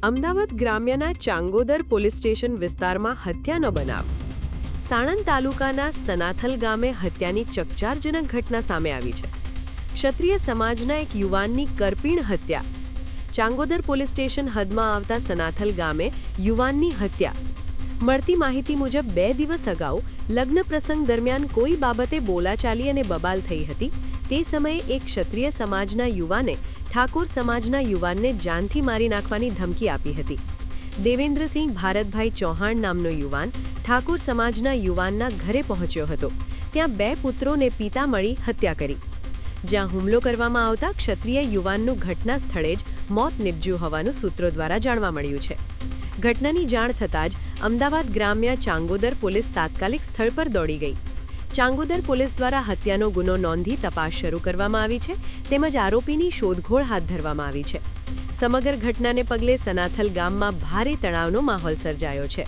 Ahmedabad ગ્રામ્યના Changodar police station વિસ્તારમાં હત્યાનો બનાવ. સાણંદ તાલુકાના સનાથલ ગામે હત્યાની ચકચારજનક ઘટના સામે આવી છે. ક્ષત્રિય સમાજના એક યુવાનની કરપીણ હત્યા. ચાંગોદર પોલીસ સ્ટેશન હદમાં આવતા સનાથલ ગામે યુવાનની હત્યા. મળતી માહિતી મુજબ 2 દિવસ અગાઉ લગ્ન પ્રસંગ દરમિયાન કોઈ બાબતે બોલાચાલી અને બબાલ થઈ હતી. તે સમયે એક ક્ષત્રિય સમાજના યુવાને ઠાકોર સમાજના યુવાનને જાનથી મારી નાખવાની ધમકી આપી હતી. દેવેન્દ્રસિંહ ભારતભાઈ ચૌહાણ નામનો યુવાન ઠાકોર સમાજના યુવાનના ઘરે પહોંચ્યો હતો. ત્યાં 2 પુત્રોને પિતા મળી હત્યા કરી. જ્યાં હુમલો કરવામાં આવતા ક્ષત્રિય યુવાનનું ઘટના સ્થળે જ મોત નિપજ્યું હોવાનું સૂત્રો દ્વારા જાણવા મળ્યું છે. ઘટનાની જાણ થતાં જ અમદાવાદ ગ્રામ્ય ચાંગોદર પોલીસ તાત્કાલિક સ્થળ પર દોડી ગઈ. ચાંગોદર પોલીસ દ્વારા હત્યાનો ગુનો નોંધી તપાસ શરૂ કરવામાં આવી છે, તેમજ આરોપીની શોધખોળ હાથ ધરવામાં આવી છે. સમગ્ર ઘટનાને પગલે સનાથલ ગામમાં ભારે તણાવનો માહોલ સર્જાયો છે.